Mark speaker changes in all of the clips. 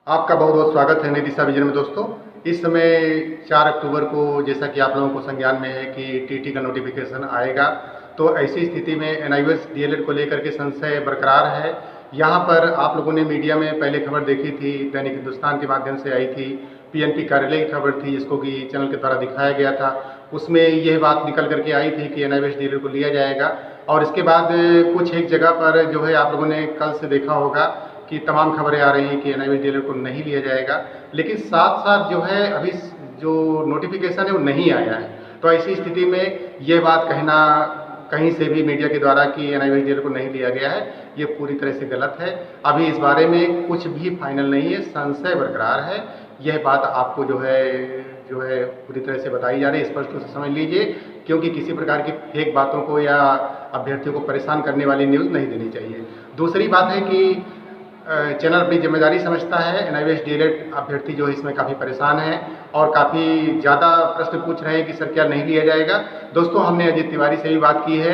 Speaker 1: आपका बहुत बहुत स्वागत है नई दिशा विजन में दोस्तों। इस समय 4 अक्टूबर को जैसा कि आप लोगों को संज्ञान में है कि टीटी का नोटिफिकेशन आएगा, तो ऐसी स्थिति में एनआईओएस डीएलएड को लेकर के संशय बरकरार है। यहाँ पर आप लोगों ने मीडिया में पहले खबर देखी थी, दैनिक हिंदुस्तान के माध्यम से आई थी, पीएनपी कार्यालय की खबर थी जिसको कि चैनल के द्वारा दिखाया गया था। उसमें यह बात निकल करके आई थी कि एनआईओएस डीएलएड को लिया जाएगा और इसके बाद कुछ एक जगह पर जो है आप लोगों ने कल से देखा होगा कि तमाम खबरें आ रही हैं कि एनआईओएस डीएलएड को नहीं लिया जाएगा, लेकिन साथ साथ जो है अभी जो नोटिफिकेशन है वो नहीं आया है। तो ऐसी स्थिति में ये बात कहना कहीं से भी मीडिया के द्वारा कि एनआईओएस डीएलएड को नहीं लिया गया है, ये पूरी तरह से गलत है। अभी इस बारे में कुछ भी फाइनल नहीं है, संशय बरकरार है। यह बात आपको जो है पूरी तरह से बताई जा रही है, स्पष्ट रूप से समझ लीजिए, क्योंकि किसी प्रकार की फेक बातों को या अभ्यर्थियों को परेशान करने वाली न्यूज़ नहीं देनी चाहिए। दूसरी बात है कि चैनल अपनी जिम्मेदारी समझता है। एनआईओएस डीएलएड अभ्यर्थी जो है इसमें काफ़ी परेशान हैं और काफ़ी ज़्यादा प्रश्न पूछ रहे हैं कि सर क्या नहीं लिया जाएगा। दोस्तों, हमने अजीत तिवारी से भी बात की है।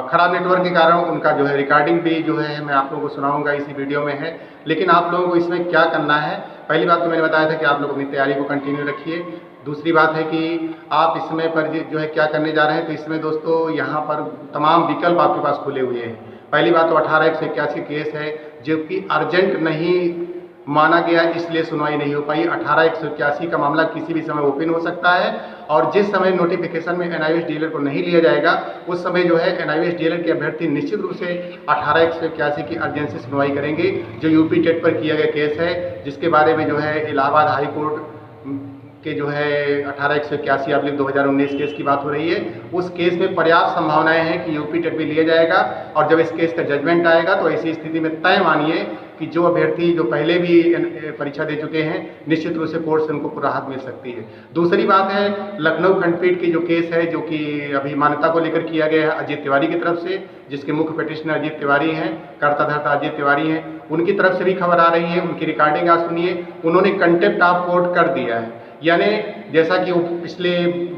Speaker 1: खराब नेटवर्क के कारण उनका जो है रिकॉर्डिंग भी जो है मैं आप लोगों को सुनाऊंगा, इसी वीडियो में है। लेकिन आप लोगों को इसमें क्या करना है, पहली बात तो मैंने बताया था कि आप लोग अपनी तैयारी को कंटिन्यू रखिए। दूसरी बात है कि आप इसमें पर जो है क्या करने जा रहे हैं, तो इसमें दोस्तों यहाँ पर तमाम विकल्प आपके पास खुले हुए हैं। पहली बात तो 18/181 केस है जो कि अर्जेंट नहीं माना गया, इसलिए सुनवाई नहीं हो पाई। 18/181 का मामला किसी भी समय ओपन हो सकता है और जिस समय नोटिफिकेशन में एनआईओएस डीएलएड को नहीं लिया जाएगा उस समय जो है एनआईओएस डीएलएड के अभ्यर्थी निश्चित रूप से 18/181 की अर्जेंसी सुनवाई करेंगे, जो यूपी टेट पर किया गया केस है, जिसके बारे में जो है इलाहाबाद हाई कोर्ट के जो है 18/181/2019 केस की बात हो रही है। उस केस में पर्याप्त संभावनाएं हैं कि यूपी टेट भी लिया जाएगा और जब इस केस का जजमेंट आएगा तो ऐसी स्थिति में तय मानिए कि जो अभ्यर्थी जो पहले भी परीक्षा दे चुके हैं निश्चित रूप से कोर्ट से उनको राहत मिल सकती है। दूसरी बात है लखनऊ खंडपीठ की जो केस है जो कि अभी मान्यता को लेकर किया गया है अजीत तिवारी की तरफ से, जिसके मुख्य पिटिशनर अजीत तिवारी हैं, कर्ता धर्ता अजीत तिवारी हैं, उनकी तरफ से भी खबर आ रही है। उनकी रिकॉर्डिंग आप सुनिए। उन्होंने कंटेम्प्ट ऑफ कोर्ट कर दिया है, यानी जैसा कि पिछले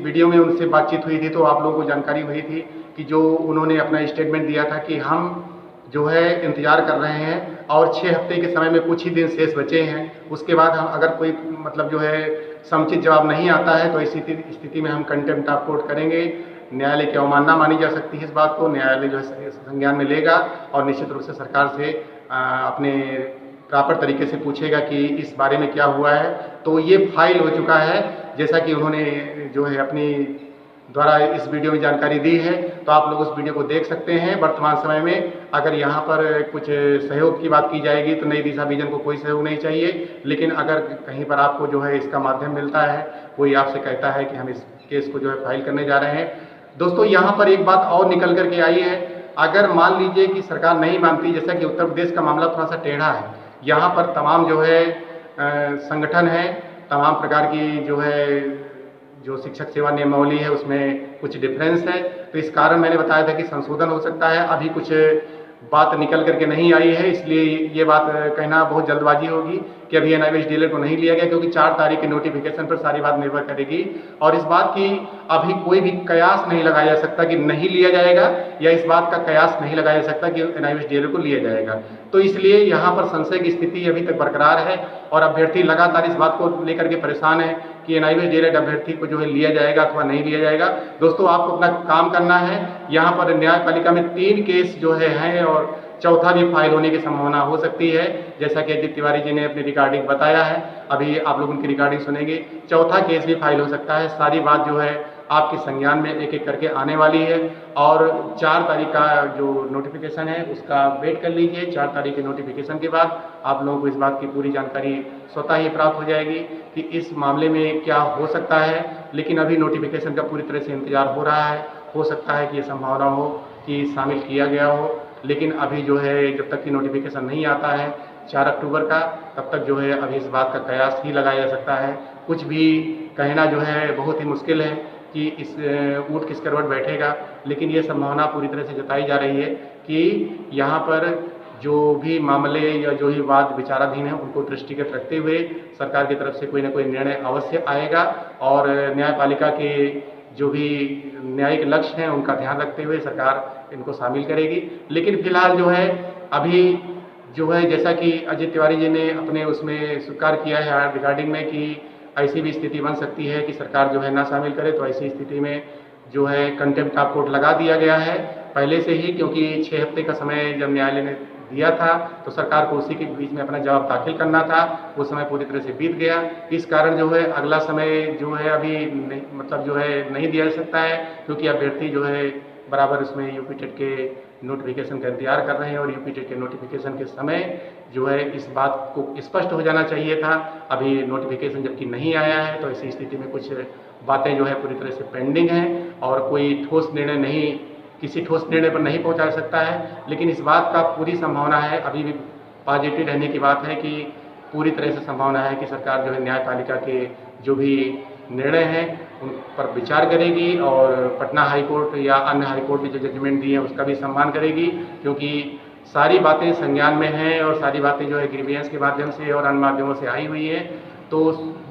Speaker 1: वीडियो में उनसे बातचीत हुई थी तो आप लोगों को जानकारी हुई थी कि जो उन्होंने अपना स्टेटमेंट दिया था कि हम जो है इंतज़ार कर रहे हैं और 6 हफ्ते के समय में कुछ ही दिन शेष बचे हैं, उसके बाद हम अगर कोई मतलब जो है समुचित जवाब नहीं आता है तो ऐसी स्थिति में हम कंटेम्प्ट ऑफ कोर्ट करेंगे। न्यायालय की अवमानना मानी जा सकती है। इस बात को न्यायालय जो है संज्ञान में लेगा और निश्चित रूप से सरकार से अपने प्रॉपर तरीके से पूछेगा कि इस बारे में क्या हुआ है। तो ये फाइल हो चुका है, जैसा कि उन्होंने जो है अपनी द्वारा इस वीडियो में जानकारी दी है, तो आप लोग उस वीडियो को देख सकते हैं। वर्तमान समय में अगर यहाँ पर कुछ सहयोग की बात की जाएगी तो नई दिशा विजन को कोई सहयोग नहीं चाहिए, लेकिन अगर कहीं पर आपको जो है इसका माध्यम मिलता है, कोई आपसे कहता है कि हम इस केस को जो है फाइल करने जा रहे हैं। दोस्तों, यहाँ पर एक बात और निकल करके आई है। अगर मान लीजिए कि सरकार नहीं मानती, जैसा कि उत्तर प्रदेश का मामला थोड़ा सा टेढ़ा है, यहाँ पर तमाम जो है संगठन है, तमाम प्रकार की जो है जो शिक्षक सेवा नियमावली है उसमें कुछ डिफरेंस है, तो इस कारण मैंने बताया था कि संशोधन हो सकता है। अभी कुछ बात निकल करके नहीं आई है, इसलिए ये बात कहना बहुत जल्दबाजी होगी कि अभी एनआईओएस डीएलएड को नहीं लिया गया, क्योंकि 4 तारीख के नोटिफिकेशन पर सारी बात निर्भर करेगी और इस बात की अभी कोई भी कयास नहीं लगाया जा सकता कि नहीं लिया जाएगा, या इस बात का कयास नहीं लगाया जा सकता कि एनआईओएस डीएलएड को लिया जाएगा। तो इसलिए यहाँ पर संशय की स्थिति अभी तक बरकरार है और अभ्यर्थी लगातार इस बात को लेकर के परेशान है कि एनआईओएस डीएलएड अभ्यर्थी को जो है लिया जाएगा अथवा नहीं लिया जाएगा। दोस्तों, आपको अपना काम करना है। यहाँ पर न्यायपालिका में 3 केस जो हैं और चौथा भी फाइल होने की संभावना हो सकती है, जैसा कि अजीत तिवारी जी ने अपनी रिकॉर्डिंग बताया है। अभी आप लोग उनकी रिकॉर्डिंग सुनेंगे। चौथा केस भी फाइल हो सकता है। सारी बात जो है आपके संज्ञान में एक एक करके आने वाली है और 4 तारीख का जो नोटिफिकेशन है उसका वेट कर लीजिए। 4 तारीख के नोटिफिकेशन के बाद आप लोगों को इस बात की पूरी जानकारी स्वतः ही प्राप्त हो जाएगी कि इस मामले में क्या हो सकता है। लेकिन अभी नोटिफिकेशन का पूरी तरह से इंतजार हो रहा है। हो सकता है कि ये संभावना हो कि शामिल किया गया हो, लेकिन अभी जो है जब तक कि नोटिफिकेशन नहीं आता है 4 अक्टूबर का, तब तक जो है अभी इस बात का कयास ही लगाया जा सकता है। कुछ भी कहना जो है बहुत ही मुश्किल है कि इस ऊँट किस करवट बैठेगा, लेकिन ये संभावना पूरी तरह से जताई जा रही है कि यहाँ पर जो भी मामले या जो ही वाद विचाराधीन है उनको दृष्टिगत रखते हुए सरकार की तरफ से कोई ना कोई निर्णय अवश्य आएगा और न्यायपालिका के जो भी न्यायिक लक्ष्य हैं उनका ध्यान रखते हुए सरकार इनको शामिल करेगी। लेकिन फिलहाल जो है अभी जो है जैसा कि अजय तिवारी जी ने अपने उसमें स्वीकार किया है रिकॉर्डिंग में कि ऐसी भी स्थिति बन सकती है कि सरकार जो है ना शामिल करे, तो ऐसी स्थिति में जो है कंटेम्प्ट ऑफ कोर्ट लगा दिया गया है पहले से ही, क्योंकि 6 हफ्ते का समय जब न्यायालय ने दिया था तो सरकार को उसी के बीच में अपना जवाब दाखिल करना था। वो समय पूरी तरह से बीत गया। इस कारण जो है अगला समय जो है अभी नहीं, मतलब जो है नहीं दिया जा सकता है, क्योंकि अभ्यर्थी जो है बराबर उसमें यूपी टेट के नोटिफिकेशन का इंतजार कर रहे हैं और यूपी टेट के नोटिफिकेशन के समय जो है इस बात को स्पष्ट हो जाना चाहिए था। अभी नोटिफिकेशन जबकि नहीं आया है, तो ऐसी स्थिति में कुछ बातें जो है पूरी तरह से पेंडिंग हैं और कोई ठोस निर्णय नहीं, किसी ठोस निर्णय पर नहीं पहुंचा सकता है। लेकिन इस बात का पूरी संभावना है, अभी भी पॉजिटिव रहने की बात है कि पूरी तरह से संभावना है कि सरकार जो है न्यायपालिका के जो भी निर्णय हैं उन पर विचार करेगी और पटना हाई कोर्ट या अन्य हाई कोर्ट ने जो जजमेंट दिए हैं उसका भी सम्मान करेगी, क्योंकि सारी बातें संज्ञान में हैं और सारी बातें जो है ग्रीवियंस के माध्यम से और अन्य माध्यमों से आई हुई है। तो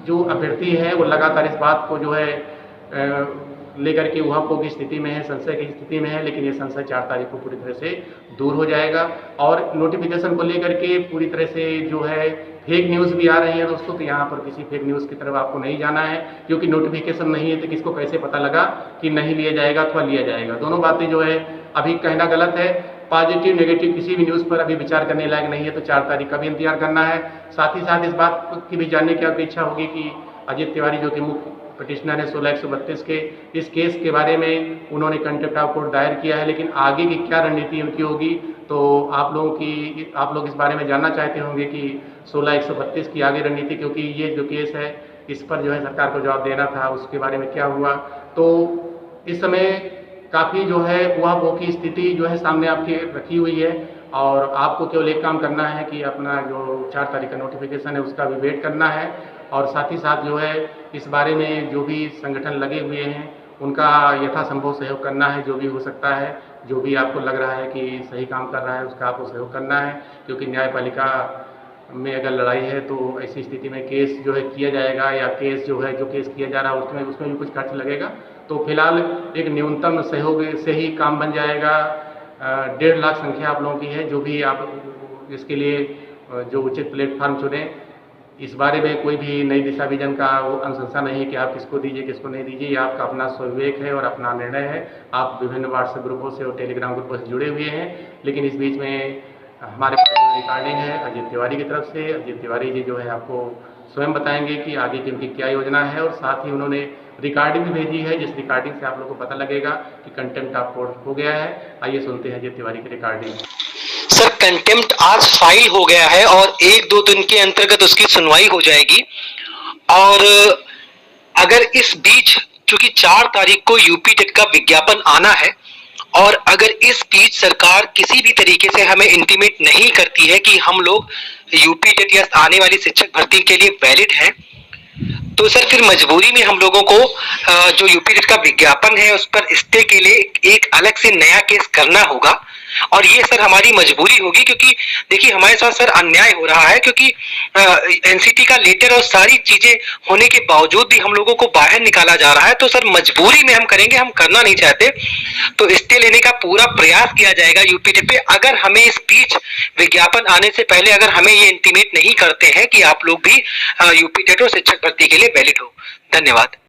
Speaker 1: जो अभ्यर्थी है वो लगातार इस बात को जो है लेकर के ऊहापोह की स्थिति में है, संशय की स्थिति में है, लेकिन ये संशय 4 तारीख को पूरी तरह से दूर हो जाएगा। और नोटिफिकेशन को लेकर के पूरी तरह से जो है फेक न्यूज़ भी आ रही है दोस्तों, तो यहाँ पर किसी फेक न्यूज़ की तरफ आपको नहीं जाना है, क्योंकि नोटिफिकेशन नहीं है तो किसको कैसे पता लगा कि नहीं लिया जाएगा अथवा लिया जाएगा। दोनों बातें जो है अभी कहना गलत है। पॉजिटिव नेगेटिव किसी भी न्यूज़ पर अभी विचार करने लायक नहीं है, तो 4 तारीख का भी इंतजार करना है। साथ ही साथ इस बात की भी जानने की अपेक्षा होगी कि अजय तिवारी जो कि मुख्य पिटिशनर है 16/132 के, इस केस के बारे में उन्होंने कंटेम्प्ट ऑफ कोर्ट दायर किया है, लेकिन आगे की क्या रणनीति उनकी होगी तो आप लोग इस बारे में जानना चाहते होंगे कि 16/132 की आगे रणनीति, क्योंकि ये जो केस है इस पर जो है सरकार को जवाब देना था, उसके बारे में क्या हुआ। तो इस समय काफ़ी जो है ऊहापोह की स्थिति जो है सामने आपकी रखी हुई है और आपको केवल एक काम करना है कि अपना जो 4 तारीख का नोटिफिकेशन है उसका भी वेट करना है और साथ ही साथ जो है इस बारे में जो भी संगठन लगे हुए हैं उनका यथासंभव सहयोग करना है, जो भी हो सकता है, जो भी आपको लग रहा है कि सही काम कर रहा है उसका आपको सहयोग करना है, क्योंकि न्यायपालिका में अगर लड़ाई है तो ऐसी स्थिति में केस जो है किया जाएगा या केस किया जा रहा है उसमें भी कुछ खर्च लगेगा। तो फिलहाल एक न्यूनतम सहयोग से ही काम बन जाएगा। 1.5 लाख संख्या आप लोगों की है, जो भी आप इसके लिए जो उचित प्लेटफार्म चुने, इस बारे में कोई भी नई दिशा विजन का वो अनुशंसा नहीं है कि आप किसको दीजिए किसको नहीं दीजिए, ये आपका अपना स्वविवेक है और अपना निर्णय है। आप विभिन्न व्हाट्सएप ग्रुपों से और टेलीग्राम ग्रुपों से जुड़े हुए हैं, लेकिन इस बीच में हमारे पास जो रिकॉर्डिंग है अजय तिवारी की तरफ से, अजय तिवारी जी जो है आपको स्वयं बताएंगे कि आगे की उनकी क्या योजना है और साथ ही उन्होंने रिकॉर्डिंग भी भेजी है, जिस रिकॉर्डिंग से आप लोगों को पता लगेगा कि कंटेम्प्ट ऑफ कोर्ट हो गया है। आइए सुनते हैं अजय तिवारी की रिकॉर्डिंग।
Speaker 2: सर, कंटेम्प्ट आज फाइल हो गया है और 1-2 दिन के अंतर्गत उसकी सुनवाई हो जाएगी और अगर इस बीच चूंकि 4 तारीख को यूपी टेट का विज्ञापन आना है और अगर इस बीच सरकार किसी भी तरीके से हमें इंटीमेट नहीं करती है कि हम लोग यूपी टेट या आने वाली शिक्षक भर्ती के लिए वैलिड हैं, तो सर फिर मजबूरी में हम लोगों को जो यूपी टेट का विज्ञापन है उस पर स्टे के लिए एक अलग से नया केस करना होगा और ये सर हमारी मजबूरी होगी, क्योंकि देखिए हमारे साथ सर अन्याय हो रहा है, क्योंकि एनसीटी का लेटर और सारी चीजें होने के बावजूद भी हम लोगों को बाहर निकाला जा रहा है। तो सर मजबूरी में हम करेंगे, हम करना नहीं चाहते, तो स्टे लेने का पूरा प्रयास किया जाएगा यूपी टेट पे। अगर हमें इस बीच विज्ञापन आने से पहले अगर हमें ये इंटीमेट नहीं करते हैं कि आप लोग भी यूपी टेट और शिक्षक भर्ती के लिए वैलिड हो। धन्यवाद।